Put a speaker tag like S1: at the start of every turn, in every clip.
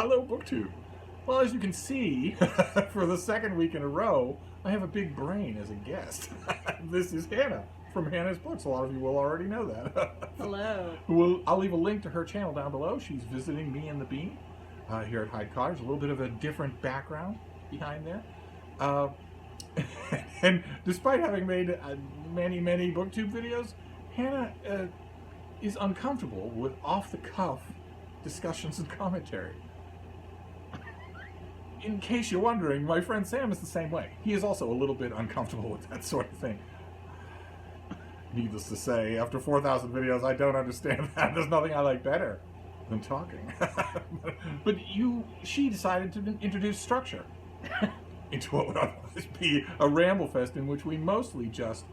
S1: Hello, BookTube. Well, as you can see, for the second week in a row, I have a big brain as a guest. This is Hannah from Hannah's Books. A lot of you will already know that.
S2: Hello.
S1: I'll leave a link to her channel down below. She's visiting me and the Bean here at Hyde Cottage. A little bit of a different background behind there. And despite having made many BookTube videos, Hannah is uncomfortable with off-the-cuff discussions and commentary. In case you're wondering, my friend Sam is the same way. He is also a little bit uncomfortable with that sort of thing. Needless to say, after 4,000 videos, I don't understand that. There's nothing I like better than talking. But she decided to introduce structure into what would otherwise be a ramble fest in which we mostly just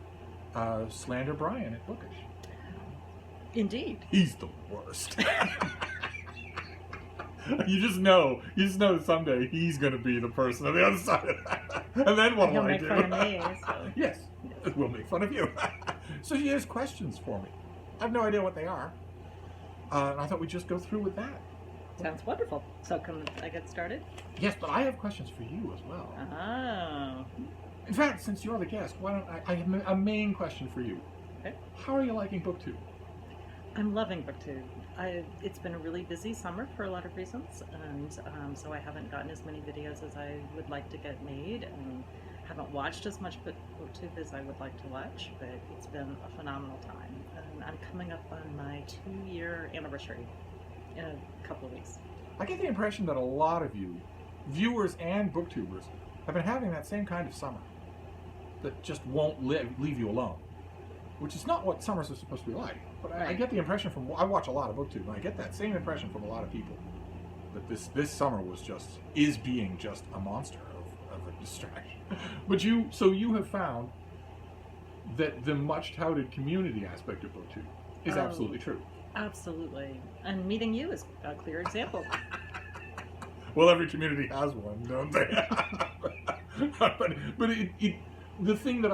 S1: slander Brian at Bookish.
S2: Indeed.
S1: He's the worst. You just know that someday he's going to be the person on the other side of that. And then what will I do?
S2: He'll make fun of me. So.
S1: Yes, we'll make fun of you. So she has questions for me. I have no idea what they are. And I thought we'd just go through with that.
S2: Sounds wonderful. So can I get started?
S1: Yes, but I have questions for you as well.
S2: Oh.
S1: In fact, since you're the guest, why don't I have a main question for you.
S2: Okay.
S1: How are you liking BookTube?
S2: I'm loving BookTube. It's been a really busy summer for a lot of reasons, and so I haven't gotten as many videos as I would like to get made, and haven't watched as much BookTube as I would like to watch, but it's been a phenomenal time. And I'm coming up on my 2-year anniversary in a couple of weeks.
S1: I get the impression that a lot of you, viewers and booktubers, have been having that same kind of summer that just won't leave you alone, which is not what summers are supposed to be like. But I get the impression I watch a lot of BookTube, and I get that same impression from a lot of people that this summer is being just a monster of a distraction. But you have found that the much touted community aspect of BookTube is absolutely true. Absolutely.
S2: And meeting you is a clear example.
S1: Well, every community has one, don't they? but the thing that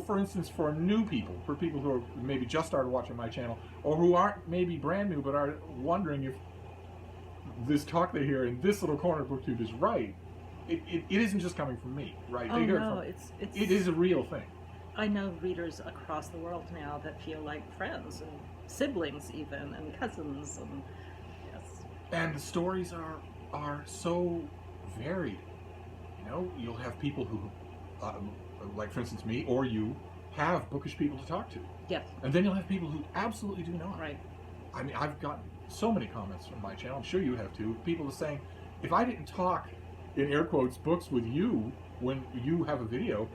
S1: for instance, for new people, for people who are maybe just started watching my channel, or who aren't maybe brand new, but are wondering if this talk they hear in this little corner of BookTube is right, it isn't just coming from me, right?
S2: Oh,
S1: they hear
S2: no,
S1: it is a real thing.
S2: I know readers across the world now that feel like friends, and siblings even, and cousins, and yes.
S1: And the stories are so varied. You'll have people who, like for instance me or you, have bookish people to talk to.
S2: Yes.
S1: And then you'll have people who absolutely do not.
S2: Right.
S1: I mean, I've gotten so many comments from my channel, I'm sure you have too, people are saying, if I didn't talk, in air quotes, books with you when you have a video,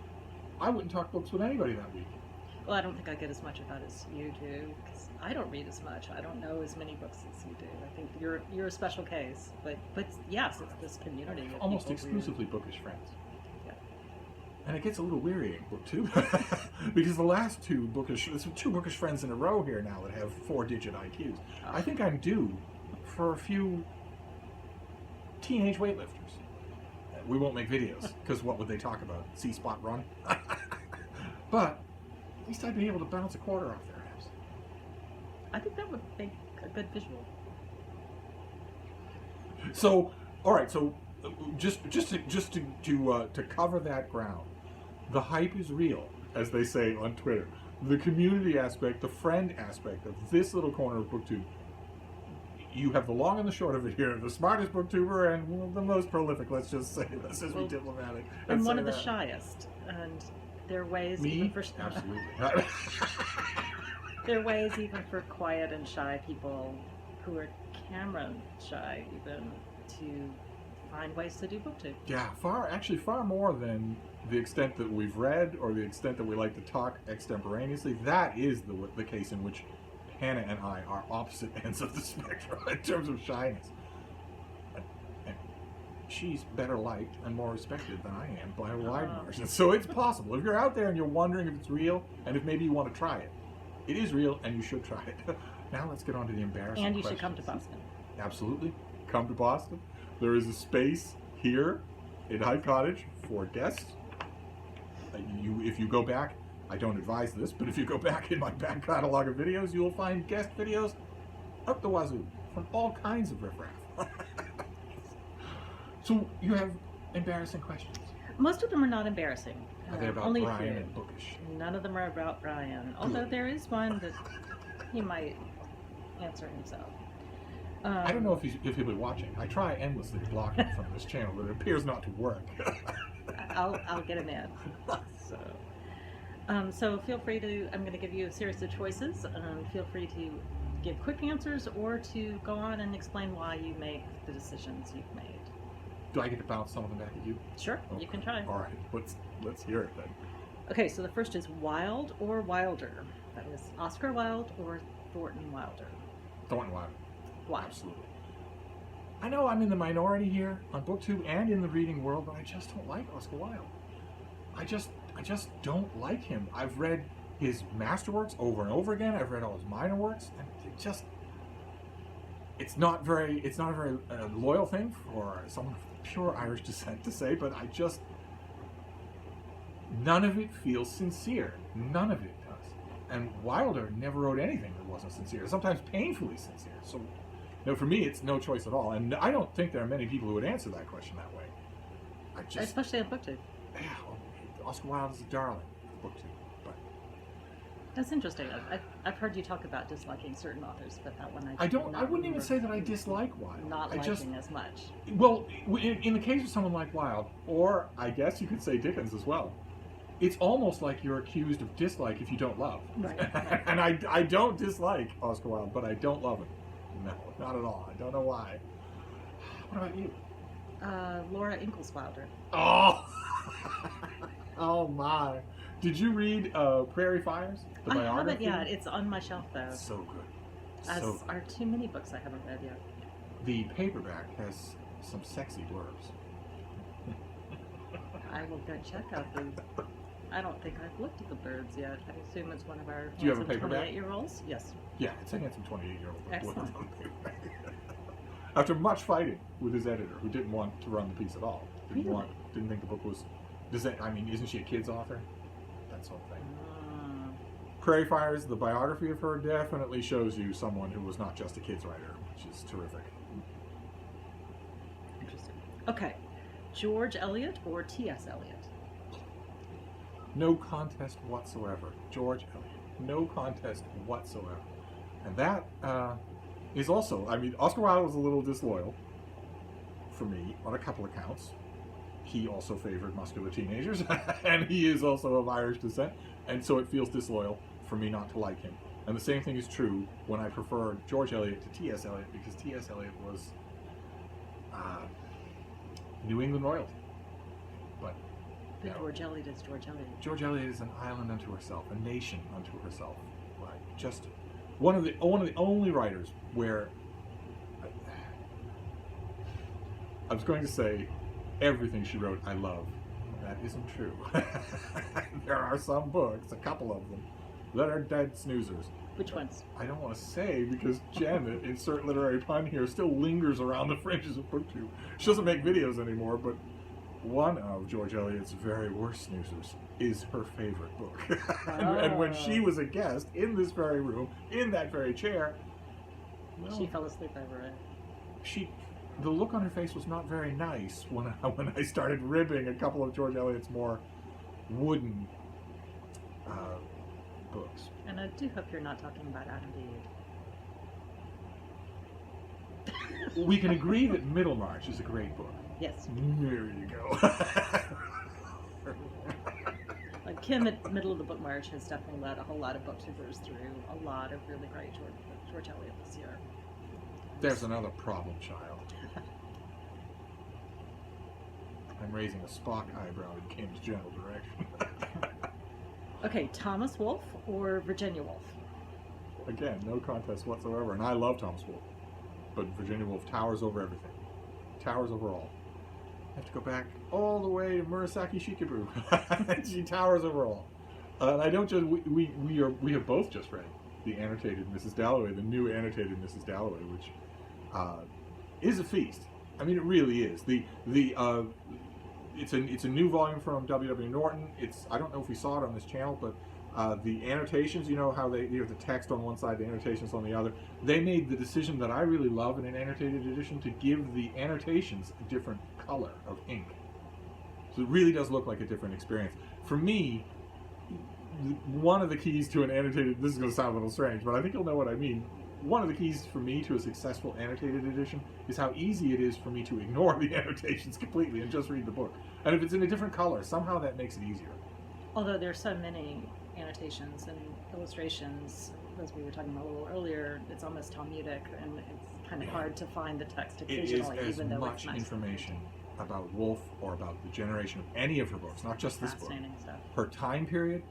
S1: I wouldn't talk books with anybody that week.
S2: Well, I don't think I get as much of that as you do, because I don't read as much. I don't know as many books as you do. I think you're a special case. But yes, it's this community.
S1: Almost exclusively bookish friends.
S2: Yeah.
S1: And it gets a little wearying, BookTube, because the last there's 2 bookish friends in a row here now that have 4-digit IQs. Oh. I think I'm due for a few teenage weightlifters. We won't make videos, because what would they talk about? C-spot run? But at least I'd be able to bounce a quarter off their abs.
S2: I think that would make a good visual.
S1: So, all right. So, just to cover that ground, the hype is real, as they say on Twitter. The community aspect, the friend aspect of this little corner of BookTube. You have the long and the short of it here. The smartest booktuber and the most prolific. Let's just say. Let's just be diplomatic.
S2: And one of the shyest. And there are ways even for
S1: absolutely.
S2: There are ways even for quiet and shy people who are camera shy, even, to find ways to do BookTube.
S1: Yeah, far more than the extent that we've read or the extent that we like to talk extemporaneously. That is the case in which Hannah and I are opposite ends of the spectrum in terms of shyness. And she's better liked and more respected than I am by a wide margin. So it's possible. If you're out there and you're wondering if it's real and if maybe you want to try it, it is real and you should try it. Now let's get on to the embarrassing
S2: And you
S1: questions.
S2: should come to Boston.
S1: Absolutely. Come to Boston. There is a space here in Hyde Cottage for guests. If you go back, I don't advise this, but if you go back in my back catalog of videos, you will find guest videos up the wazoo from all kinds of riffraff. So you have embarrassing questions.
S2: Most of them are not embarrassing.
S1: Are they about
S2: only a
S1: Brian
S2: few.
S1: and bookish?
S2: None of them are about Brian, although there is one that he might answer himself.
S1: I don't know if he'll be watching. I try endlessly to block him from this channel, but it appears not to work.
S2: I'll get him in. So feel free to, I'm going to give you a series of choices. Feel free to give quick answers or to go on and explain why you make the decisions you've made.
S1: Do I get to bounce some of them back at you?
S2: Sure,
S1: Okay.
S2: you can try.
S1: All right, let's hear it then.
S2: Okay, so the first is Wilde or Wilder. That is Oscar Wilde or Thornton Wilder.
S1: Thornton Wilder.
S2: Why?
S1: Absolutely. I know I'm in the minority here on BookTube and in the reading world, but I just don't like Oscar Wilde. I just don't like him. I've read his masterworks over and over again. I've read all his minor works, and it's not a very loyal thing for someone of pure Irish descent to say, but none of it feels sincere. None of it does. And Wilder never wrote anything that wasn't sincere, sometimes painfully sincere. So, no, for me, it's no choice at all. And I don't think there are many people who would answer that question that way.
S2: Especially on BookTube.
S1: Yeah, Oscar Wilde is a darling for BookTube. But
S2: That's interesting. I've heard you talk about disliking certain authors, but that one
S1: I wouldn't even say that I dislike Wilde.
S2: Not liking as much.
S1: Well, in the case of someone like Wilde, or I guess you could say Dickens as well, it's almost like you're accused of dislike if you don't love.
S2: Right.
S1: And I don't dislike Oscar Wilde, but I don't love him. No, not at all. I don't know why. What about you?
S2: Laura Ingalls Wilder.
S1: Oh! Oh my. Did you read Prairie Fires? The
S2: I
S1: biography?
S2: haven't yet. It's on my shelf though.
S1: It's so good.
S2: As
S1: So
S2: are too many books I haven't read yet.
S1: the paperback has some sexy blurbs.
S2: I will go check out the. I don't think I've looked at the birds yet. I assume it's one of our
S1: Do you have a paperback?
S2: 28-year-olds. Yes.
S1: Yeah, it's a handsome 28-year-old.
S2: Excellent.
S1: After much fighting with his editor, who didn't want to run the piece at all,
S2: Really?
S1: didn't think the book was. Isn't she a kid's author? That sort of thing. Prairie Fires, the biography of her, definitely shows you someone who was not just a kid's writer, which is terrific.
S2: Interesting. Okay, George Eliot or T.S. Eliot?
S1: No contest whatsoever. George Eliot. No contest whatsoever. And that is also, Oscar Wilde was a little disloyal for me on a couple of counts. He also favored muscular teenagers, and he is also of Irish descent, and so it feels disloyal for me not to like him. And the same thing is true when I prefer George Eliot to T.S. Eliot, because T.S. Eliot was New England royalty. But
S2: George Eliot is George Eliot.
S1: George Eliot is an island unto herself, a nation unto herself. Right? Just one of the only writers where I was going to say everything she wrote I love. That isn't true. There are some books, a couple of them, that are dead snoozers.
S2: Which ones?
S1: I don't want to say because Jen, insert literary pun here, still lingers around the fringes of BookTube. She doesn't make videos anymore, but one of George Eliot's very worst snoozers is her favorite book. And when she was a guest in this very room, in that very chair, well,
S2: She fell asleep over it.
S1: the look on her face was not very nice when I started ribbing a couple of George Eliot's more wooden books.
S2: And I do hope you're not talking about Adam Bede.
S1: We can agree that Middlemarch is a great book.
S2: Yes.
S1: There you go.
S2: Like Kim at Middle of the Book March has definitely led a whole lot of booktubers through a lot of really great George Eliot this year.
S1: There's another problem child. I'm raising a Spock eyebrow in Kim's general direction.
S2: Okay, Thomas Wolfe or Virginia Woolf?
S1: Again, no contest whatsoever, and I love Thomas Wolfe. But Virginia Woolf towers over everything. Towers over all. I have to go back all the way to Murasaki Shikabue. She towers over all. And I don't just, we have both just read the annotated Mrs. Dalloway, the new annotated Mrs. Dalloway, which is a feast. I mean, it really is. It's a new volume from W.W. Norton. I don't know if we saw it on this channel, but The annotations, you know how you have the text on one side, the annotations on the other. They made the decision that I really love in an annotated edition to give the annotations a different color of ink. So it really does look like a different experience. For me, one of the keys to an annotated, this is going to sound a little strange, but I think you'll know what I mean. One of the keys for me to a successful annotated edition is how easy it is for me to ignore the annotations completely and just read the book. And if it's in a different color, somehow that makes it easier.
S2: Although there's so many annotations and illustrations, as we were talking about a little earlier, it's almost Talmudic, and it's kind of hard to find the text occasionally,
S1: it is
S2: even though
S1: much
S2: it's nice
S1: information about Woolf or about the generation of any of her books, not just this book.
S2: Fascinating stuff.
S1: Her time period,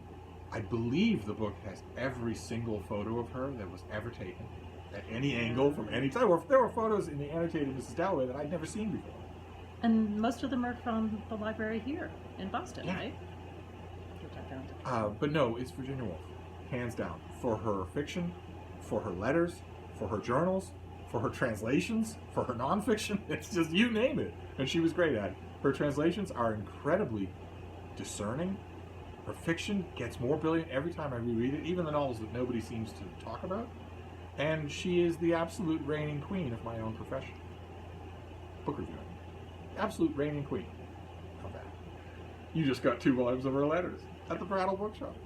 S1: I believe the book has every single photo of her that was ever taken at any angle from any time. There were photos in the annotated Mrs. Dalloway that I'd never seen before.
S2: And most of them are from the library here in Boston,
S1: Yeah.
S2: right? Which I found.
S1: But no, it's Virginia Woolf, hands down. For her fiction, for her letters, for her journals, for her translations, for her nonfiction. It's just, you name it. And she was great at it. Her translations are incredibly discerning. Her fiction gets more brilliant every time I reread it, even the novels that nobody seems to talk about. And she is the absolute reigning queen of my own profession. Book reviewing. Absolute reigning queen of that. You just got 2 volumes of her letters at the Brattle Bookshop.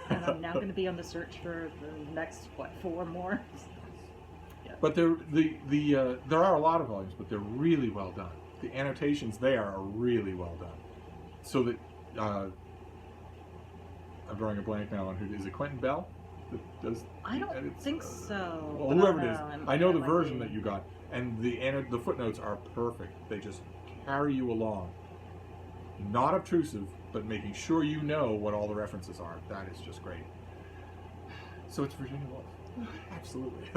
S2: And I'm now going to be on the search for the next, 4 more? Yeah.
S1: But there are a lot of volumes, but they're really well done. The annotations there are really well done. So that, I'm drawing a blank now on who, is it Quentin Bell? That does,
S2: I don't think so.
S1: Well, whoever it is. I know the
S2: might
S1: version
S2: be.
S1: that you got. And the footnotes are perfect. They just carry you along. Not obtrusive, but making sure you know what all the references are. That is just great. So it's Virginia Woolf. Absolutely.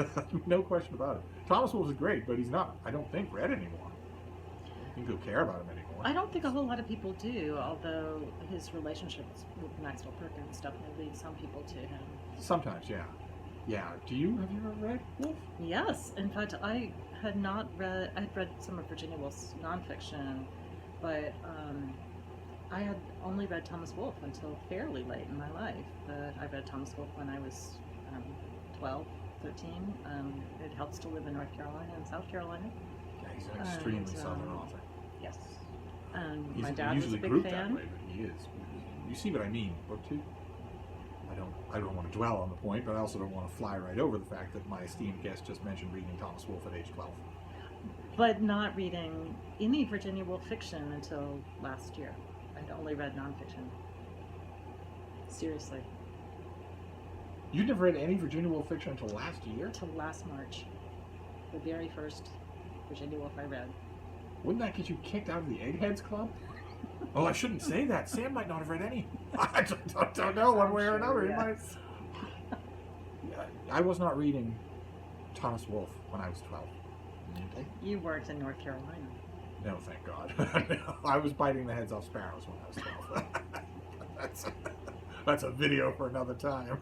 S1: No question about it. Thomas Wolfe is great, but he's not, I don't think, read anymore. I don't think people care about him anymore.
S2: I don't think a whole lot of people do, although his relationships with Maxwell Perkins definitely lead some people to him.
S1: Sometimes, yeah. Yeah. Have you ever read Wolfe?
S2: Yes. In fact, I had read some of Virginia Woolf's nonfiction, but I had only read Thomas Wolfe until fairly late in my life. I read Thomas Wolfe when I was 12, 13. It helps to live in North Carolina and South Carolina.
S1: Yeah, he's an extremely southern author.
S2: Yes.
S1: He's
S2: My dad was a
S1: usually
S2: big
S1: grouped
S2: fan.
S1: that way, but he is. You see what I mean, Booktube? I don't want to dwell on the point, but I also don't want to fly right over the fact that my esteemed guest just mentioned reading Thomas Wolfe at age 12.
S2: But not reading any Virginia Woolf fiction until last year. I'd only read nonfiction. Seriously.
S1: You'd never read any Virginia Woolf fiction until last year?
S2: Until last March. The very first Virginia Woolf I read.
S1: Wouldn't that get you kicked out of the Eggheads Club? Oh, I shouldn't say that. Sam might not have read any. I don't know, one way or another. He might. I was not reading Thomas Wolfe when I was 12. Okay.
S2: You worked in North Carolina.
S1: No, thank God. I was biting the heads off sparrows when I was 12. That's a video for another time.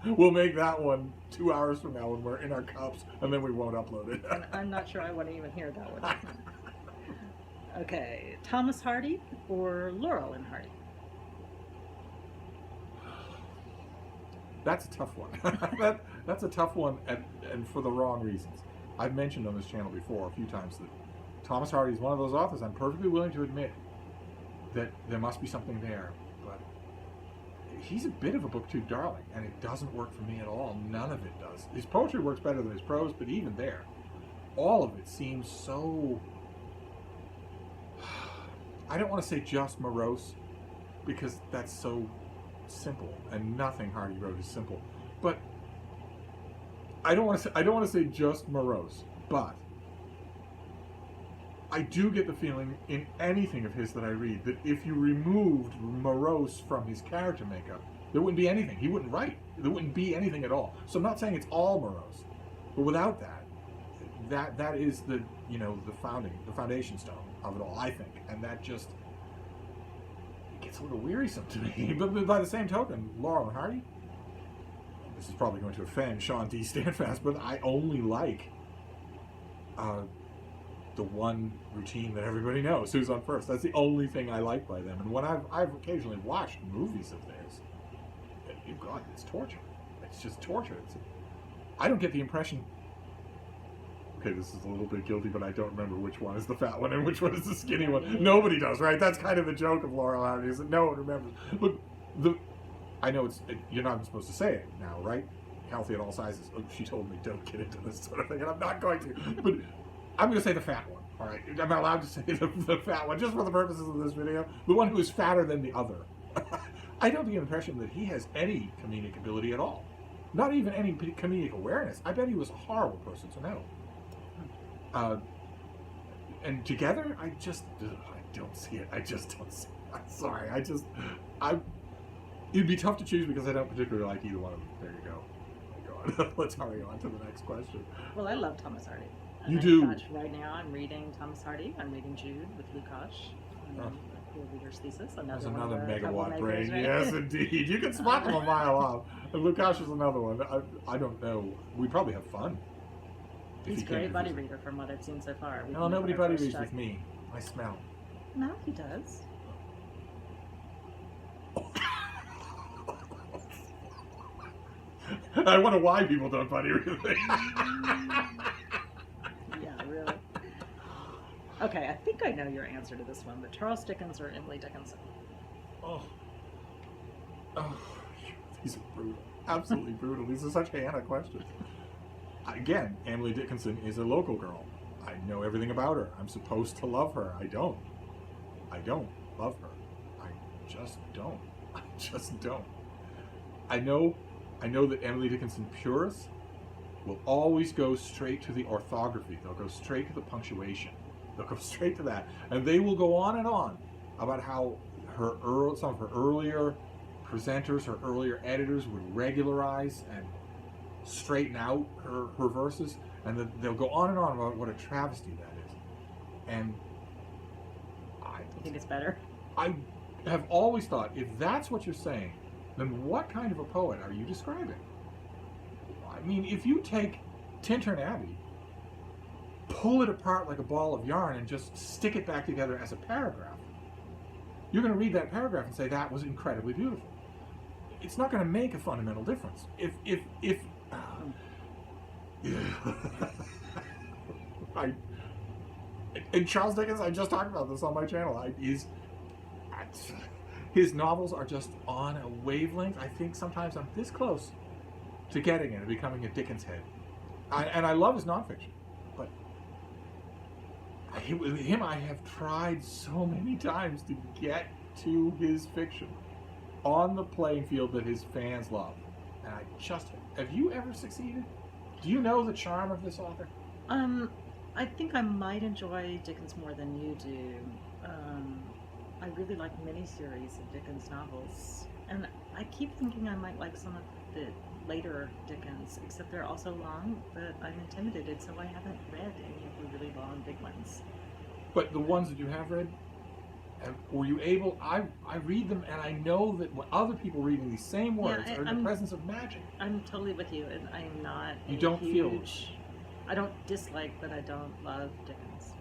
S1: We'll make that one 2 hours from now when we're in our cups, and then we won't upload it.
S2: And I'm not sure I want to even hear that one. Okay, Thomas Hardy or Laurel and Hardy?
S1: That's a tough one. That's a tough one, and for the wrong reasons. I've mentioned on this channel before a few times that Thomas Hardy is one of those authors I'm perfectly willing to admit that there must be something there, but he's a bit of a booktube darling, and it doesn't work for me at all. None of it does. His poetry works better than his prose, but even there, all of it seems so... I don't want to say just morose, because that's so simple, and nothing Hardy wrote is simple. But I don't want to say just morose, but I do get the feeling in anything of his that I read that if you removed morose from his character makeup, there wouldn't be anything. He wouldn't write. There wouldn't be anything at all. So I'm not saying it's all morose, but without that is the foundation stone of it all, I think, and that just it gets a little wearisome to me. But by the same token, Laurel and Hardy, this is probably going to offend Sean D. Standfast, but I only like the one routine that everybody knows, Who's on First. That's the only thing I like by them. And when I've occasionally watched movies of theirs, God, it's torture. It's just torture. I don't get the impression. Okay, this is a little bit guilty, but I don't remember which one is the fat one and which one is the skinny one. Nobody does, right? That's kind of the joke of Laurel and Hardy, is that no one remembers. But I know you're not supposed to say it now, right? Healthy at all sizes. Oh, she told me don't get into this sort of thing, and I'm not going to. But I'm going to say the fat one. All right, I'm allowed to say the fat one just for the purposes of this video. The one who is fatter than the other. I don't get the impression that he has any comedic ability at all. Not even any comedic awareness. I bet he was a horrible person to know. And together, I don't see it. I just don't see it. I'm sorry. It'd be tough to choose because I don't particularly like either one of them. There you go. Let's hurry on to the next question.
S2: Well, I love Thomas Hardy.
S1: You do.
S2: Right now, I'm reading Thomas Hardy. I'm reading Jude with Lukács. A cool reader's thesis.
S1: That's another megawatt brain.
S2: Right?
S1: Yes, indeed. You can spot them a mile off. And Lukács is another one. I don't know. We'd probably have fun.
S2: He's a great buddy reader from what I've seen so far.
S1: No, nobody buddy reads with me. I smell.
S2: No, he does.
S1: I wonder why people don't buddy read with me.
S2: Yeah, really. Okay, I think I know your answer to this one, but Charles Dickens or Emily Dickinson?
S1: Oh, these are brutal. Absolutely brutal. These are such Hannah questions. Again, Emily Dickinson is a local girl. I know everything about her. I'm supposed to love her. I don't love her. I just don't. I know that Emily Dickinson purists will always go straight to the orthography. They'll go straight to the punctuation. They'll go straight to that. And they will go on and on about how some of her earlier presenters, her earlier editors would regularize and straighten out her verses. And they'll go on and on about what a travesty that is. And
S2: you think it's better?
S1: I have always thought, if that's what you're saying, then what kind of a poet are you describing? I mean, if you take Tintern Abbey, pull it apart like a ball of yarn and just stick it back together as a paragraph, you're going to read that paragraph and say that was incredibly beautiful. It's not going to make a fundamental difference. And Charles Dickens, I just talked about this on my channel. His novels are just on a wavelength. I think sometimes I'm this close to getting it and becoming a Dickens head. And I love his nonfiction, but with him I have tried so many times to get to his fiction on the playing field that his fans love. And have you ever succeeded? Do you know the charm of this author?
S2: I think I might enjoy Dickens more than you do. I really like miniseries of Dickens novels, and I keep thinking I might like some of the later Dickens, except they're also long, but I'm intimidated, so I haven't read any of the really long, big ones.
S1: But the ones that you have read, were you able? I read them, and I know that when other people reading these same words are in the presence of magic. I'm
S2: totally with you, and I am not.
S1: You don't feel.
S2: I don't dislike, but I don't love Dickens.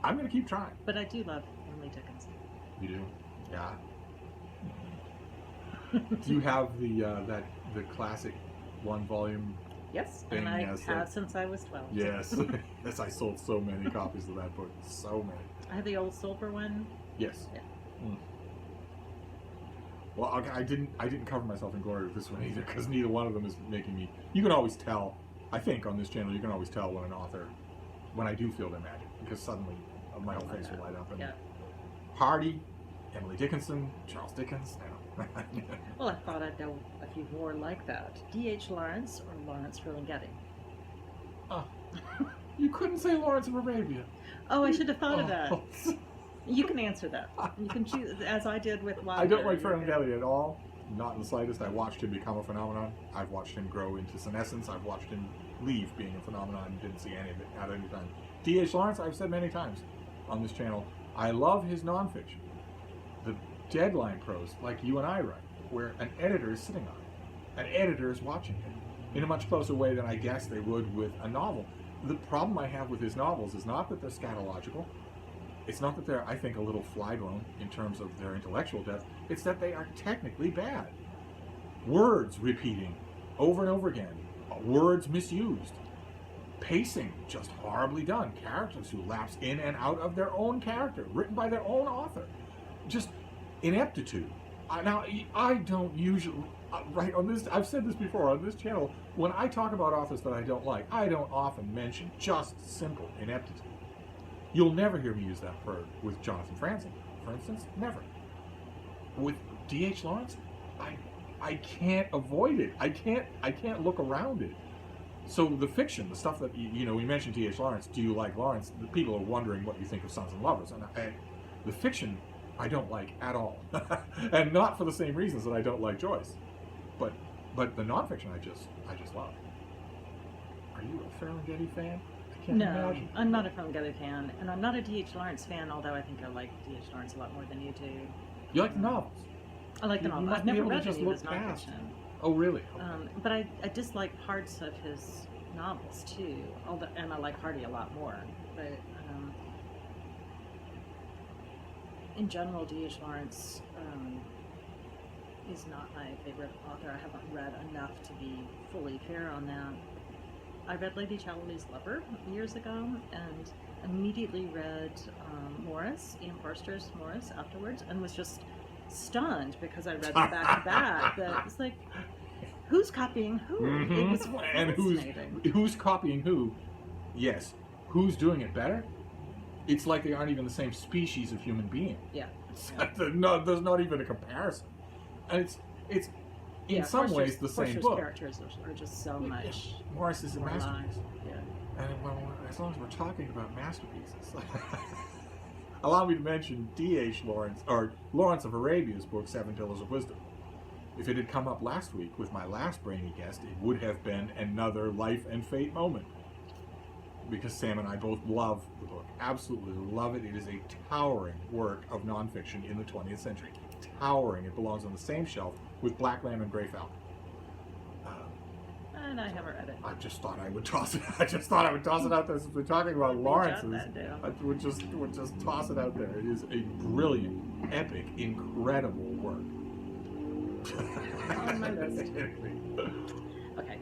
S1: I'm going to keep trying.
S2: But I do love Emily Dickinson.
S1: You do? Yeah. Do you have the classic one-volume?
S2: Yes,
S1: thing?
S2: and I have since I was 12.
S1: Yes. Yes, I sold so many copies of that book. So many.
S2: I have the old silver one.
S1: Yes.
S2: Yeah.
S1: Mm. Well, okay, I didn't cover myself in glory with this one either, because neither one of them is making me. You can always tell. I think on this channel you can always tell when an author, when I do feel their magic, because suddenly my whole face will light up. And
S2: yeah.
S1: Hardy, Emily Dickinson, Charles Dickens.
S2: Well, I thought I'd know a few more like that. D.H. Lawrence or Lawrence Ferlinghetti?
S1: Oh, you couldn't say Lawrence of Arabia.
S2: Oh, I should have thought of that. You can answer that. You can choose, as I did with Wilder.
S1: I don't like Ferlinghetti at all. Not in the slightest. I watched him become a phenomenon. I've watched him grow into senescence. I've watched him leave being a phenomenon and didn't see any of it at any time. D.H. Lawrence, I've said many times on this channel, I love his nonfiction. The deadline prose, like you and I write, where an editor is sitting on it. An editor is watching it in a much closer way than I guess they would with a novel. The problem I have with his novels is not that they're scatological. It's not that they're, I think, a little fly-blown in terms of their intellectual depth. It's that they are technically bad. Words repeating over and over again. Words misused. Pacing just horribly done. Characters who lapse in and out of their own character, written by their own author. Just ineptitude. Now, I don't usually, right on this, I've said this before on this channel, when I talk about authors that I don't like, I don't often mention just simple ineptitude. You'll never hear me use that word with Jonathan Franzen, for instance. Never. With D.H. Lawrence, I can't avoid it. I can't look around it. So the fiction, the stuff that, we mentioned D.H. Lawrence, do you like Lawrence? The people are wondering what you think of Sons and Lovers. And the fiction, I don't like at all. And not for the same reasons that I don't like Joyce. But the nonfiction, I just love. Are you a Ferlinghetti fan? I can't imagine.
S2: I'm not a Ferlinghetti fan. And I'm not a D.H. Lawrence fan, although I think I like D.H. Lawrence a lot more than you do.
S1: You like the novels?
S2: I like the novels. I've never read any of his nonfiction.
S1: Oh, really? Okay.
S2: But I dislike parts of his novels too, and I like Hardy a lot more. But in general, D.H. Lawrence is not my favorite author. I haven't read enough to be fully fair on that. I read Lady Chatterley's Lover years ago, and immediately read Ian Forster's Morris afterwards, and was just stunned because I read them back to back. That it's like, who's copying who?
S1: Mm-hmm.
S2: It was
S1: and who's copying who? Yes. Who's doing it better? It's like they aren't even the same species of human being.
S2: Yeah.
S1: There's not even a comparison. And it's in some ways the same book.
S2: Characters are just so much.
S1: Morris is a masterpiece.
S2: Yeah.
S1: And as long as we're talking about masterpieces, allow me to mention D.H. Lawrence, or Lawrence of Arabia's book, Seven Pillars of Wisdom. If it had come up last week with my last brainy guest, it would have been another life and fate moment. Because Sam and I both love the book. Absolutely love it. It is a towering work of nonfiction in the 20th century. Towering. It belongs on the same shelf with Black Lamb and Grey Falcon.
S2: And I haven't read it.
S1: I just thought I would toss it. I just thought I would toss it out there since we're talking about Lawrence's. I would just toss it out there. It is a brilliant, epic, incredible work.
S2: On my list. Okay.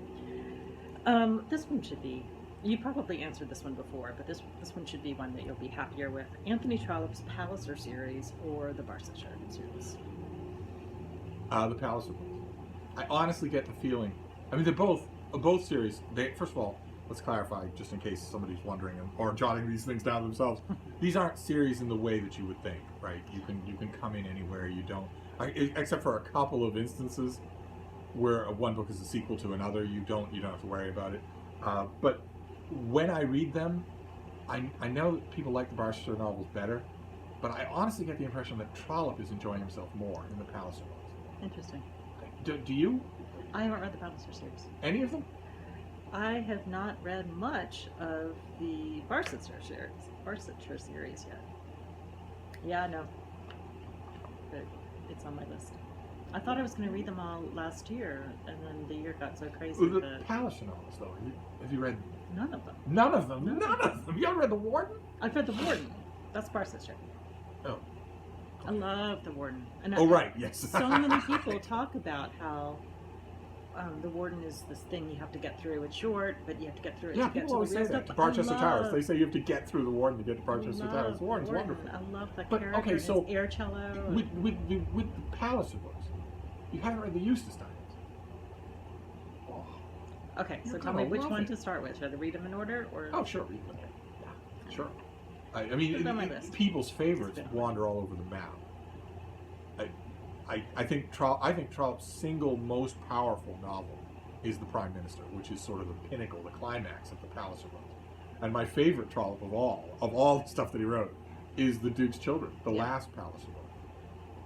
S2: This one should be. You probably answered this one before, but this one should be one that you'll be happier with. Anthony Trollope's Palliser series or the Barsetshire series?
S1: The Palliser books. I honestly get the feeling. I mean, they're both series. First of all, let's clarify, just in case somebody's wondering or jotting these things down themselves. These aren't series in the way that you would think, right? You can come in anywhere. You don't, except for a couple of instances where one book is a sequel to another. You don't have to worry about it. But when I read them, I know that people like the Barsetshire novels better, but I honestly get the impression that Trollope is enjoying himself more in the Palliser books.
S2: Interesting.
S1: Do you?
S2: I haven't read the Palliser series.
S1: Any of them?
S2: I have not read much of the Barsetshire series yet. Yeah, no. But it's on my list. I thought I was going to read them all last year, and then the year got so crazy.
S1: The Palliser novels, though. Have you read?
S2: None of them.
S1: None of them? None of them? You haven't read The Warden?
S2: I've read The Warden. That's Barsetshire.
S1: Oh.
S2: I love The Warden. And
S1: right, yes.
S2: So many people talk about how The Warden is this thing you have to get through. It's short, but you have to get through it to get to the real stuff.
S1: That. Barchester Towers. They say you have to get through The Warden to get to Barchester Towers. The Warden's wonderful.
S2: I love the character. Okay, so air cello.
S1: With the Palliser books, you haven't read the Eustace Diaries. Oh.
S2: Okay, so tell me which one to start with. Should I read them in order, or?
S1: Oh, sure, read them. Yeah, sure. I mean, people's favorites wander all over the map. I think Trollope's single most powerful novel is The Prime Minister, which is sort of the pinnacle, the climax of the Palliser books. And my favorite Trollope of all the stuff that he wrote, is The Duke's Children, the last Palliser book.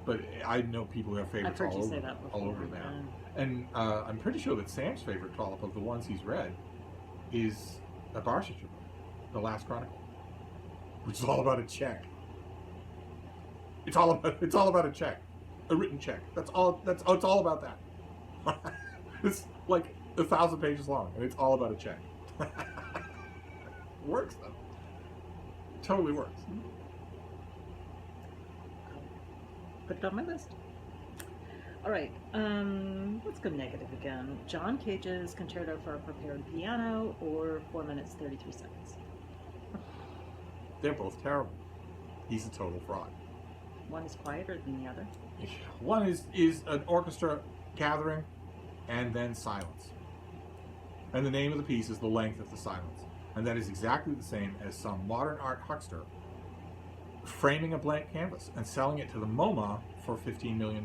S1: But I know people who have favorites all over the map. And I'm pretty sure that Sam's favorite Trollope of the ones he's read is a Barsetshire book, The Last Chronicle, which is all about a check. It's all about a check, a written check. It's all about that. It's like 1,000 pages long, and it's all about a check. Works though. Totally works.
S2: Put it on my list. All right. Let's go negative again. John Cage's Concerto for a Prepared Piano or 4 minutes 33 seconds.
S1: They're both terrible. He's a total fraud.
S2: One is quieter than the other.
S1: One is an orchestra gathering and then silence. And the name of the piece is The Length of the Silence. And that is exactly the same as some modern art huckster framing a blank canvas and selling it to the MoMA for $15 million.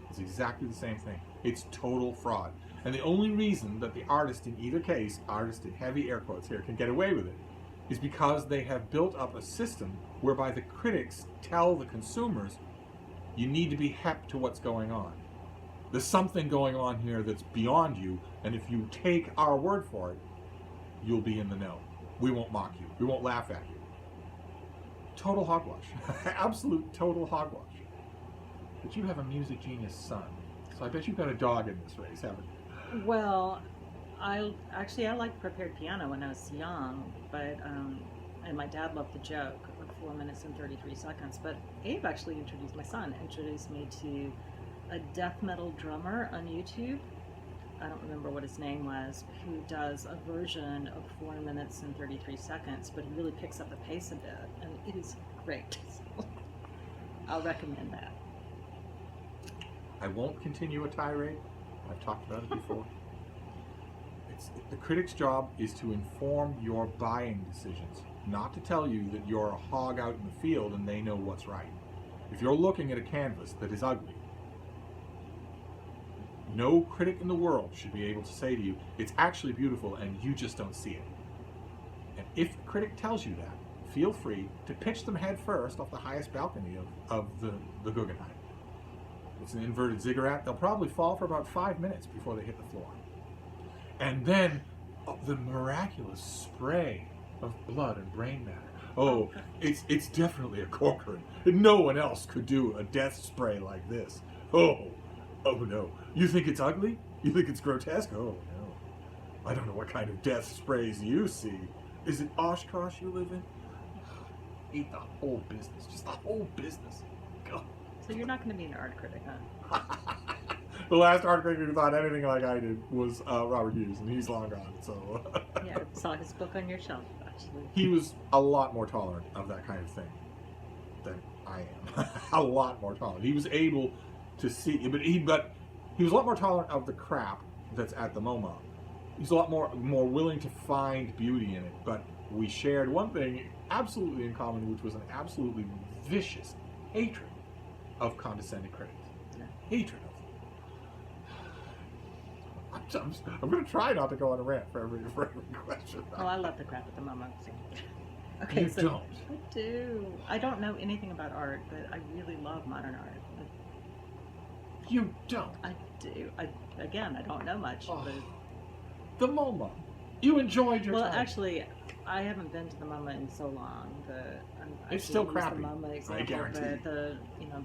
S1: It's exactly the same thing. It's total fraud. And the only reason that the artist in either case, artist in heavy air quotes here, can get away with it is because they have built up a system whereby the critics tell the consumers, you need to be hep to what's going on. There's something going on here that's beyond you, and if you take our word for it, you'll be in the know. We won't mock you. We won't laugh at you. Total hogwash. Absolute total hogwash. But you have a music genius son, so I bet you've got a dog in this race, haven't you?
S2: Well, I liked prepared piano when I was young, but and my dad loved the joke of 4 minutes and 33 seconds. But Abe actually introduced me to a death metal drummer on YouTube. I don't remember what his name was, who does a version of 4 minutes and 33 seconds, but he really picks up the pace a bit, and it is great. So I'll recommend that.
S1: I won't continue a tirade. I've talked about it before. The critic's job is to inform your buying decisions, not to tell you that you're a hog out in the field and they know what's right. If you're looking at a canvas that is ugly, no critic in the world should be able to say to you, it's actually beautiful and you just don't see it. And if the critic tells you that, feel free to pitch them head first off the highest balcony of the Guggenheim. It's an inverted ziggurat. They'll probably fall for about 5 minutes before they hit the floor. And then the miraculous spray of blood and brain matter. Oh, it's definitely a Corcoran. No one else could do a death spray like this. Oh no. You think it's ugly? You think it's grotesque? Oh no. I don't know what kind of death sprays you see. Is it Oshkosh you live in? Eat the whole business. Just the whole business. God.
S2: So you're not going to be an art critic, huh?
S1: The last art critic who thought anything like I did was Robert Hughes, and he's long gone, so...
S2: Yeah, I saw his book on your shelf, actually.
S1: He was a lot more tolerant of that kind of thing than I am. A lot more tolerant. He was able to see... But he was a lot more tolerant of the crap that's at the MoMA. He's a lot more willing to find beauty in it, but we shared one thing absolutely in common, which was an absolutely vicious hatred of condescending critics.
S2: Yeah.
S1: Hatred of them. I'm going to try not to go on a rant for every question.
S2: Oh, I love the crap at the MoMA. Okay,
S1: You don't.
S2: I do. I don't know anything about art, but I really love modern art.
S1: You don't.
S2: I do. I don't know much.
S1: Oh,
S2: but...
S1: The MoMA. You enjoyed your
S2: Well,
S1: time.
S2: actually, I haven't been to the MoMA in so long.
S1: It's still crappy.
S2: The MoMA example,
S1: I guarantee.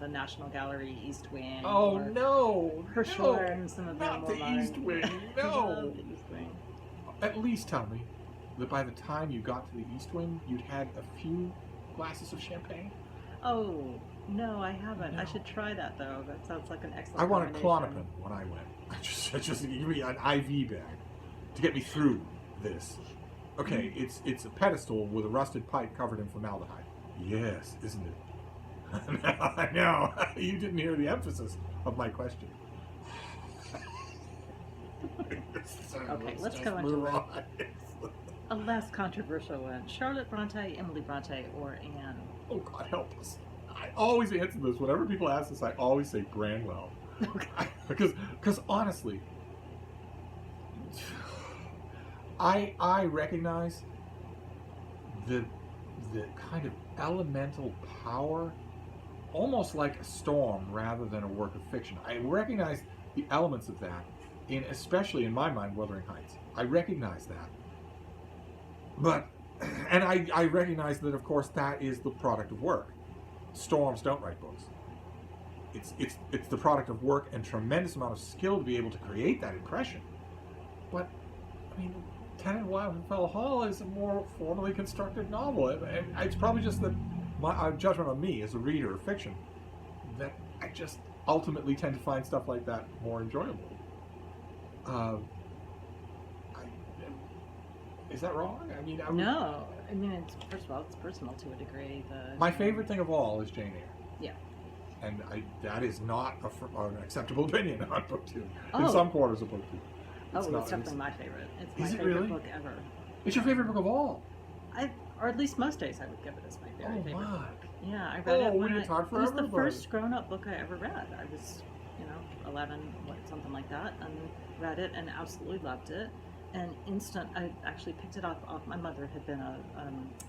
S2: The National Gallery East Wing.
S1: Oh
S2: or
S1: no!
S2: Hirschler
S1: No,
S2: and some of them.
S1: not the East Wing.
S2: I
S1: No.
S2: love the East Wing.
S1: At least tell me that by the time you got to the East Wing, you'd had a few glasses of champagne.
S2: Oh no, I haven't.
S1: No.
S2: I should try that though. That sounds like an excellent.
S1: I wanted
S2: combination.
S1: Klonopin when I went. I just give me an IV bag to get me through this. Okay, it's a pedestal with a rusted pipe covered in formaldehyde. Yes, isn't it? I know. You didn't hear the emphasis of my question.
S2: Okay, let's go
S1: move
S2: into
S1: on.
S2: a less controversial one. Charlotte Bronte, Emily Bronte, or Anne?
S1: Oh, God help us. I always answer this. Whenever people ask this, I always say Branwell.
S2: Okay.
S1: Because honestly, I recognize the kind of elemental power, almost like a storm rather than a work of fiction. I recognize the elements of that, especially in my mind, Wuthering Heights. I recognize that. But, and I recognize that, of course, that is the product of work. Storms don't write books. It's the product of work and tremendous amount of skill to be able to create that impression. But, I mean, Ten and Wildfell Hall is a more formally constructed novel, and it's probably just that my judgment on me as a reader of fiction that ultimately tend to find stuff like that more enjoyable. Is that wrong? I mean,
S2: No, I mean, first of all, it's personal to a degree.
S1: My favorite thing of all is Jane Eyre.
S2: Yeah.
S1: And that is not an acceptable opinion on BookTube.
S2: Oh.
S1: In some quarters of BookTube.
S2: It's definitely my favorite. It's my favorite
S1: really?
S2: book ever.
S1: It's your favorite book of all?
S2: Or at least most days I would give it as my very favorite
S1: my.
S2: book. Yeah, I read it when
S1: we could talk forever.
S2: It was the first grown-up book I ever read. I was, 11, something like that, and read it and absolutely loved it. And I actually picked it up off. My mother had been a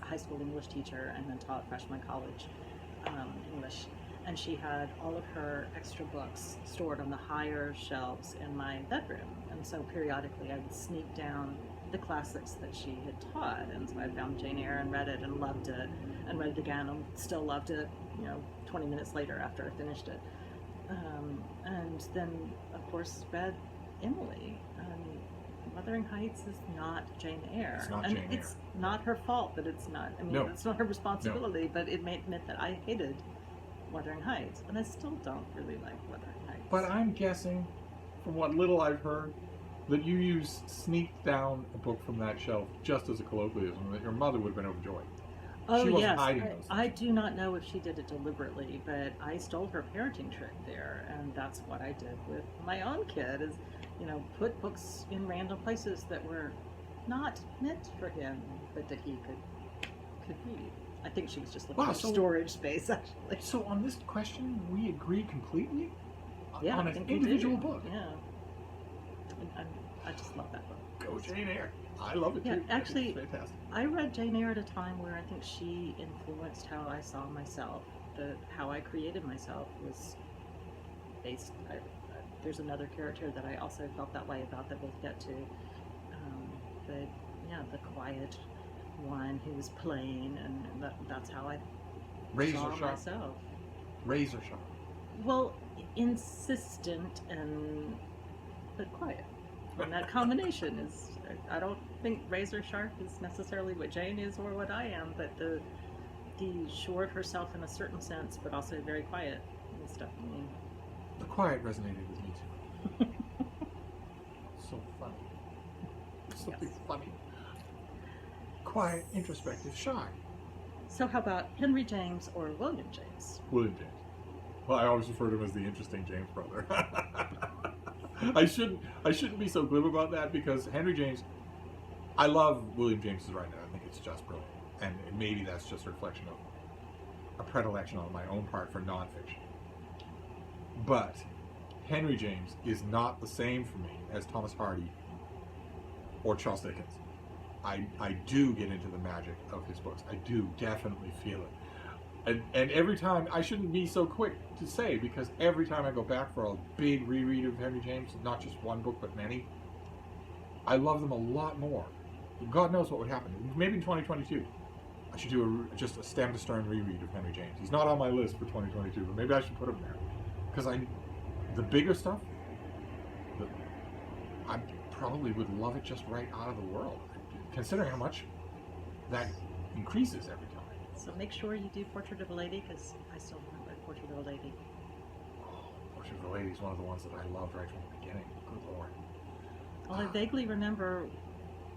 S2: high school English teacher and then taught freshman college English. And she had all of her extra books stored on the higher shelves in my bedroom. And so periodically I would sneak down the classics that she had taught. And so I found Jane Eyre and read it and loved it, and read it again and still loved it, 20 minutes later after I finished it. And then, of course, read Emily. Wuthering Heights is not Jane Eyre.
S1: It's not
S2: and
S1: Jane Eyre.
S2: It's not her fault that it's not. I mean,
S1: No.
S2: it's not her responsibility, but it meant that I hated Wuthering Heights, and I still don't really like Wuthering Heights.
S1: But I'm guessing, from what little I've heard, that you sneak down a book from that shelf just as a colloquialism, that your mother would have been overjoyed.
S2: Oh,
S1: she wasn't
S2: yes.
S1: hiding those things.
S2: I do not know if she did it deliberately, but I stole her parenting trick there, and that's what I did with my own kid, is, put books in random places that were not meant for him, but that he could read. I think she was just looking for storage space, actually.
S1: So on this question, we agree completely?
S2: Yeah,
S1: on
S2: I
S1: an
S2: think we
S1: individual
S2: do.
S1: book?
S2: Yeah. I just love that book.
S1: Go Jane Eyre. I love it
S2: Yeah,
S1: too.
S2: actually,
S1: it's fantastic.
S2: I read Jane Eyre at a time where I think she influenced how I saw myself. How I created myself was based. There's another character that I also felt that way about that we'll get to. The quiet one who was plain, and that's how I saw myself.
S1: Razor sharp.
S2: Well, insistent but quiet. And that combination is, I don't think razor sharp is necessarily what Jane is or what I am, but the sure of herself in a certain sense, but also very quiet is definitely.
S1: The quiet resonated with me too. So funny. Something funny. Quiet, introspective, shy.
S2: So how about Henry James or William James?
S1: William James. Well, I always refer to him as the interesting James brother. I shouldn't be so glib about that, because Henry James, I love William James's writing. I think it's just brilliant, and maybe that's just a reflection of a predilection on my own part for nonfiction. But Henry James is not the same for me as Thomas Hardy or Charles Dickens. I do get into the magic of his books. I do definitely feel it. And every time, I shouldn't be so quick to say, because every time I go back for a big reread of Henry James, not just one book but many, I love them a lot more. God knows what would happen. Maybe in 2022, I should do just a stem to stern reread of Henry James. He's not on my list for 2022, but maybe I should put him there. Because the bigger stuff, I probably would love it just right out of the world, considering how much that increases every time.
S2: So make sure you do Portrait of a Lady, because I still haven't read Portrait of a Lady.
S1: Oh, Portrait of a Lady is one of the ones that I loved right from the beginning. Good Lord.
S2: Well, I vaguely remember,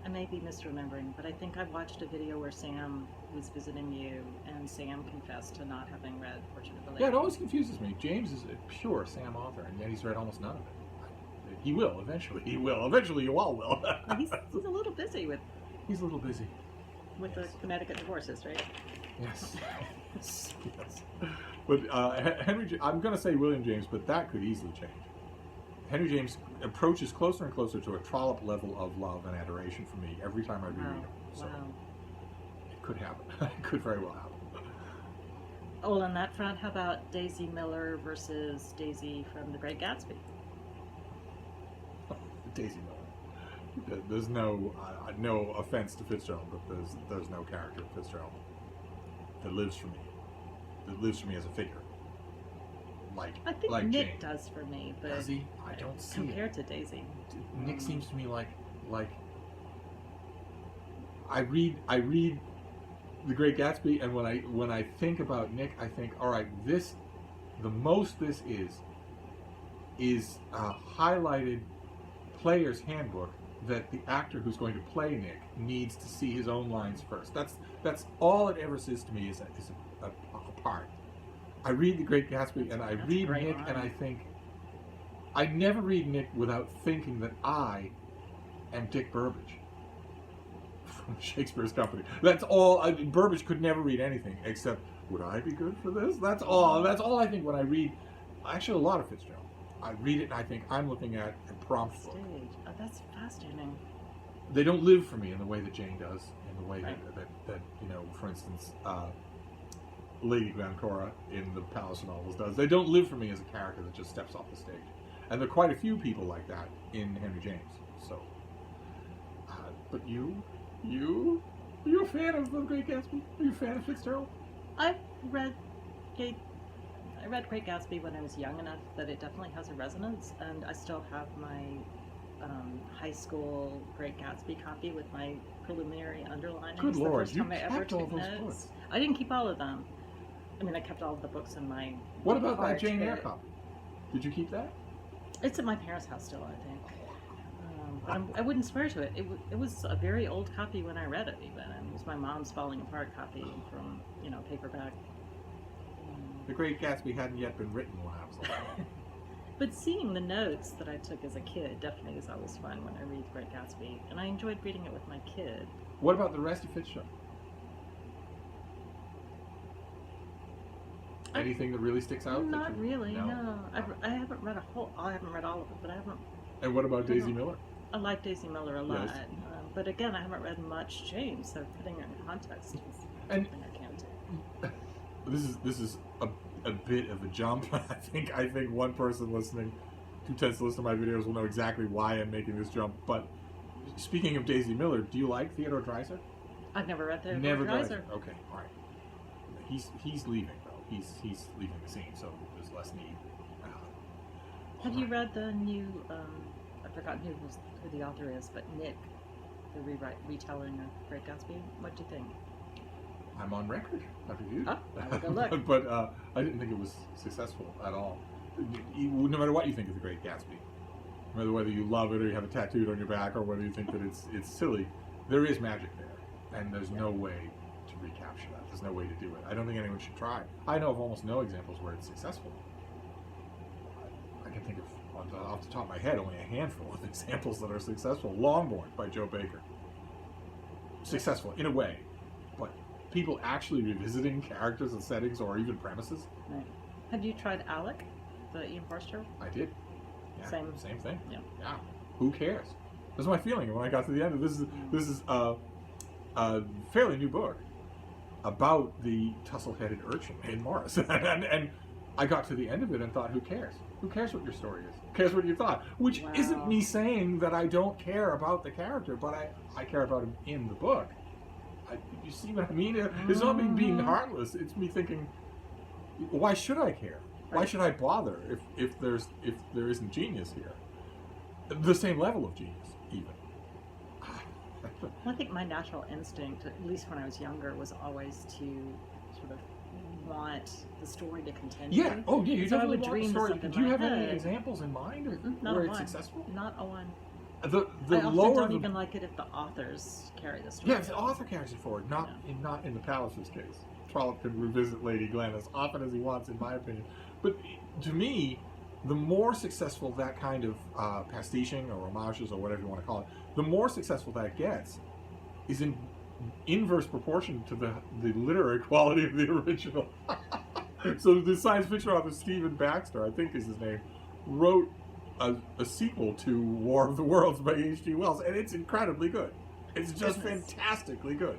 S2: I may be misremembering, but I think I watched a video where Sam was visiting you, and Sam confessed to not having read Portrait of a Lady.
S1: Yeah, it always confuses me. James is a pure Sam author, and yet he's read almost none of it. He will, eventually. He will. Eventually, you all will.
S2: Well, he's a little busy with
S1: He's a little busy.
S2: the Connecticut divorces, right?
S1: Yes. Yes. But I'm going to say William James, but that could easily change. Henry James approaches closer and closer to a Trollope level of love and adoration for me every time I reread him. So it could happen. It could very well happen.
S2: Oh, on that front, how about Daisy Miller versus Daisy from The Great Gatsby?
S1: Daisy Miller. There's no offense to Fitzgerald, but there's no character of Fitzgerald that lives for me. That lives for me as a figure.
S2: I think
S1: like
S2: Nick
S1: Jane.
S2: Does for me, but
S1: Does he? I don't see
S2: compared
S1: it.
S2: to Daisy.
S1: Nick seems to me like I read The Great Gatsby, and when I think about Nick, I think, all right, the most this is is a highlighted player's handbook that the actor who's going to play Nick needs to see his own lines first. That's all it ever says to me is a part. I read The Great Gatsby and I read Nick and I think, I never read Nick without thinking that I am Dick Burbage from Shakespeare's Company. That's all. Burbage could never read anything except, would I be good for this? That's all I think when I read, actually a lot of Fitzgerald. I read it and I think I'm looking at a prompt book.
S2: Oh, that's fascinating.
S1: They don't live for me in the way that Jane does, in the way
S2: Right.
S1: that you know, for instance, Lady Glencora in the Palliser novels does. They don't live for me as a character that just steps off the stage. And there are quite a few people like that in Henry James. So, but are you a fan of The Great Gatsby? Are you a fan of Fitzgerald?
S2: I read Great Gatsby when I was young enough that it definitely has a resonance, and I still have my high school Great Gatsby copy with my preliminary underlinings.
S1: Good Lord,
S2: the first time I ever
S1: kept all
S2: took
S1: those
S2: notes.
S1: books.
S2: I didn't keep all of them. I mean, I kept all of the books in my.
S1: What about that
S2: heart,
S1: Jane Eyre
S2: but
S1: copy? Did you keep that?
S2: It's at my parents' house still, I think. But I wouldn't swear to it. It was a very old copy when I read it, even. And it was my mom's falling apart copy from, paperback.
S1: The Great Gatsby hadn't yet been written when I was alive.
S2: But seeing the notes that I took as a kid definitely is always fun when I read The Great Gatsby. And I enjoyed reading it with my kid.
S1: What about the rest of Fitzgerald? Anything that really sticks out?
S2: Not really, no.
S1: No.
S2: I haven't read I haven't read all of it, but I haven't.
S1: And what about Daisy Miller?
S2: I like Daisy Miller a lot.
S1: Yes.
S2: But again, I haven't read much James, so putting it in context is
S1: And-
S2: something I can't do.
S1: This is a bit of a jump. I think one person listening who tends to listen to my videos will know exactly why I'm making this jump. But speaking of Daisy Miller, do you like Theodore Dreiser?
S2: I've never read the
S1: Never
S2: Dreiser.
S1: Okay, all right. He's leaving though. He's leaving the scene, so there's less need.
S2: Have you read the new? I've forgotten who the author is, but Nick, the retelling of Great Gatsby. What do you think?
S1: I'm on record. I've reviewed
S2: Oh, I'll go look.
S1: but I didn't think it was successful at all. No matter what you think of The Great Gatsby, no matter whether you love it or you have it tattooed on your back or whether you think that it's silly, there is magic there, and there's no way to recapture that. There's no way to do it. I don't think anyone should try. I know of almost no examples where it's successful. I can think of, off the top of my head, only a handful of examples that are successful. Longbourn by Joe Baker. Successful, in a way, but people actually revisiting characters and settings or even premises?
S2: Right. Have you tried Alec, the Ian Forster?
S1: I did. Yeah,
S2: Same
S1: thing.
S2: Yeah.
S1: Yeah. Who cares? That's my feeling when I got to the end of this is a fairly new book about the tussle-headed urchin in Morris, and I got to the end of it and thought, who cares? Who cares what your story is? Who cares what you thought? Which
S2: Wow.
S1: isn't me saying that I don't care about the character, but I care about him in the book. You see what I mean? It's not me being heartless. It's me thinking, why should I care? Why should I bother if there isn't genius here? The same level of genius, even.
S2: I think my natural instinct, at least when I was younger, was always to sort of want the story to continue.
S1: Yeah. Oh, yeah. You
S2: So I
S1: definitely
S2: would
S1: want the
S2: dream
S1: story.
S2: something
S1: Do you
S2: like
S1: have any
S2: that.
S1: examples in mind
S2: Not
S1: where
S2: a
S1: it's
S2: one.
S1: successful?
S2: Not a one.
S1: The
S2: I often
S1: lower
S2: don't
S1: the,
S2: even like it if the authors carry the story.
S1: yeah, if the author carries it forward, not in the Palliser's case. Trollope can revisit Lady Glen as often as he wants, in my opinion. But to me, the more successful that kind of pastiching or homages or whatever you want to call it, the more successful that gets is in inverse proportion to the literary quality of the original. So the science fiction author Stephen Baxter, I think is his name, wrote a sequel to War of the Worlds by H.G. Wells, and it's incredibly good. It's just fantastically good.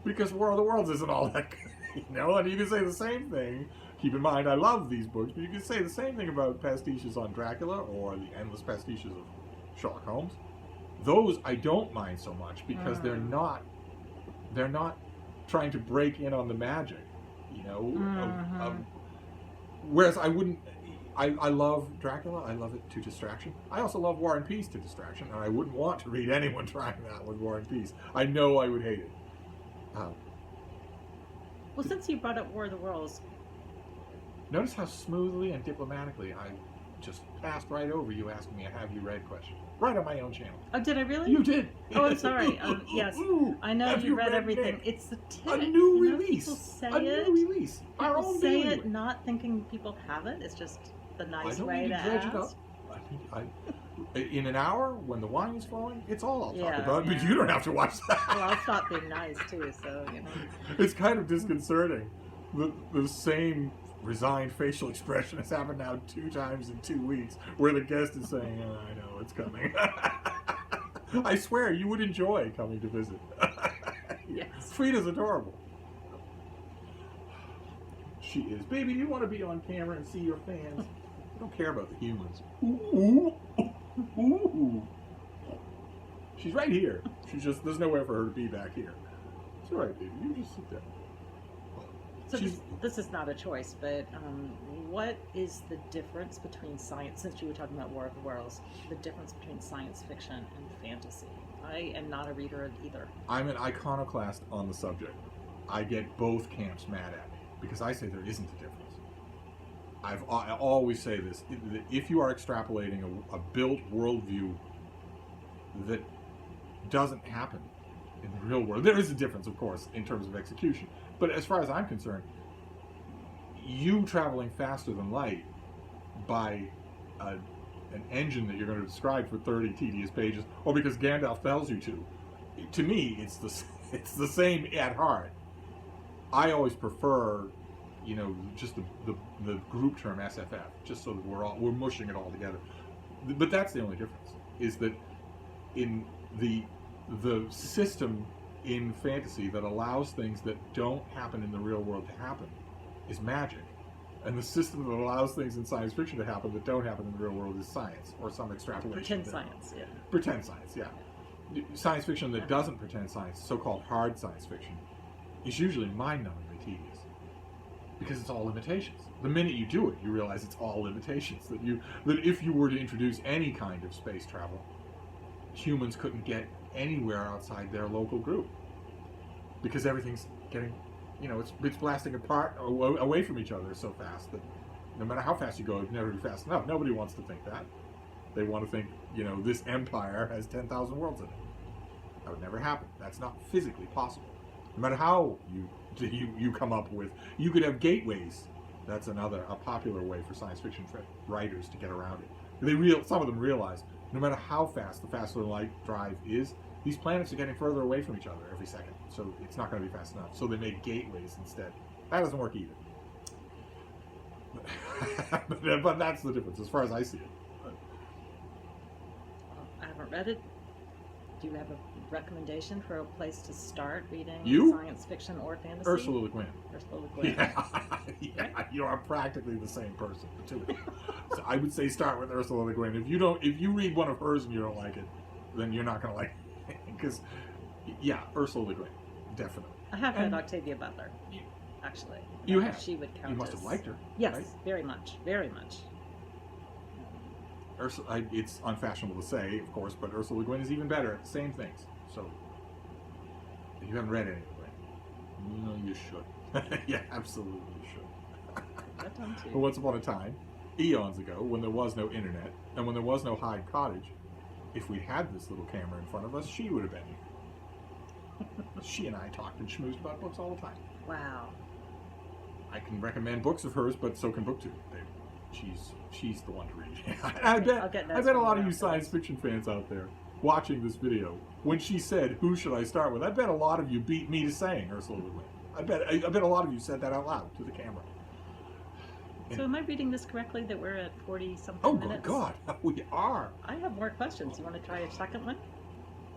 S1: Because War of the Worlds isn't all that good, and you can say the same thing. Keep in mind, I love these books, but you can say the same thing about pastiches on Dracula or the endless pastiches of Sherlock Holmes. Those I don't mind so much because they're not trying to break in on the magic, whereas I love Dracula. I love it to distraction. I also love War and Peace to distraction, and I wouldn't want to read anyone trying that with War and Peace. I know I would hate it.
S2: Well, since you brought up War of the Worlds,
S1: Notice how smoothly and diplomatically I just passed right over you asking me a have you read question. Right on my own channel.
S2: Oh, did I really?
S1: You did.
S2: Oh, I'm sorry. Yes, I know
S1: Have
S2: you read
S1: read
S2: everything.
S1: Nick?
S2: It's the tip.
S1: A new
S2: You know,
S1: release.
S2: People say
S1: a
S2: it.
S1: new release. Our
S2: People
S1: own
S2: say
S1: bailiwick.
S2: it not thinking people haven't. It's just the nice
S1: I don't
S2: way
S1: need
S2: to
S1: to dredge
S2: ask.
S1: it up. In an hour, when the wine is flowing, it's all I'll talk
S2: Yeah,
S1: about. But
S2: yeah.
S1: you don't have to watch that.
S2: Well, I'll stop being nice too. So you know.
S1: It's kind of disconcerting. The same resigned facial expression has happened now 2 times in 2 weeks, where the guest is saying, oh, I know it's coming. I swear you would enjoy coming to visit.
S2: Yes.
S1: Frida's adorable. She is. Baby, you want to be on camera and see your fans? I don't care about the humans. Ooh, ooh, ooh. She's right here. She's just, there's nowhere for her to be back here. It's all right, baby. You just sit there.
S2: So this is not a choice, but what is the difference between science, since you were talking about War of the Worlds, the difference between science fiction and fantasy? I am not a reader of either.
S1: I'm an iconoclast on the subject. I get both camps mad at me because I say there isn't a difference. I always say this: if you are extrapolating a built worldview that doesn't happen in the real world, there is a difference, of course, in terms of execution. But as far as I'm concerned, you traveling faster than light by an engine that you're going to describe for 30 tedious pages, or because Gandalf tells you to me, it's the same at heart. I always prefer, you know, just the group term SFF, just so that we're mushing it all together. But that's the only difference, is that in the system in fantasy that allows things that don't happen in the real world to happen is magic. And the system that allows things in science fiction to happen that don't happen in the real world is science, or some extrapolation.
S2: Pretend science, yeah.
S1: Pretend science, yeah. Science fiction that doesn't pretend science, so-called hard science fiction, is usually mind-numbingly tedious. Because it's all limitations. The minute you do it, you realize it's all limitations. That if you were to introduce any kind of space travel, humans couldn't get anywhere outside their local group. Because everything's getting, you know, it's blasting apart, away from each other so fast that no matter how fast you go, it'll never be fast enough. Nobody wants to think that. They want to think, you know, this empire has 10,000 worlds in it. That would never happen. That's not physically possible. No matter how you come up with, you could have gateways. That's a popular way for science fiction writers to get around it. Some of them realize, no matter how fast the faster than light drive is, these planets are getting further away from each other every second, so it's not going to be fast enough. So they make gateways instead. That doesn't work either. But that's the difference, as far as I see it.
S2: I haven't read it. Do you have a recommendation for a place to start reading science fiction or fantasy?
S1: Ursula Le Guin.
S2: Ursula Le Guin.
S1: Yeah, you are practically the same person, the two of you. So I would say start with Ursula Le Guin. If you read one of hers and you don't like it, then you're not going to like it. Because, yeah, Ursula Le Guin, definitely.
S2: I have read Octavia Butler, actually.
S1: You have?
S2: She would count.
S1: You must have liked her.
S2: Yes,
S1: right?
S2: very much, very much.
S1: It's unfashionable to say, of course, but Ursula Le Guin is even better at the same things. So, if you haven't read any of it, no, you should. Yeah, absolutely you should.
S2: That time too.
S1: But once upon a time, eons ago, when there was no internet, and when there was no Hyde Cottage, if we'd had this little camera in front of us, she would have been here. She and I talked and schmoozed about books all the time.
S2: Wow.
S1: I can recommend books of hers, but so can BookTube. She's the one to read. I bet a lot of you science fiction fans out there watching this video, when she said, "Who should I start with?" I bet a lot of you beat me to saying Ursula Le Guin. I bet a lot of you said that out loud to the camera.
S2: So am I reading this correctly that we're at 40-something
S1: Oh,
S2: minutes?
S1: good God, we are.
S2: I have more questions. You want to try a second one?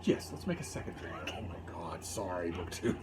S1: Yes, let's make a second video. Oh my God, sorry, BookTube.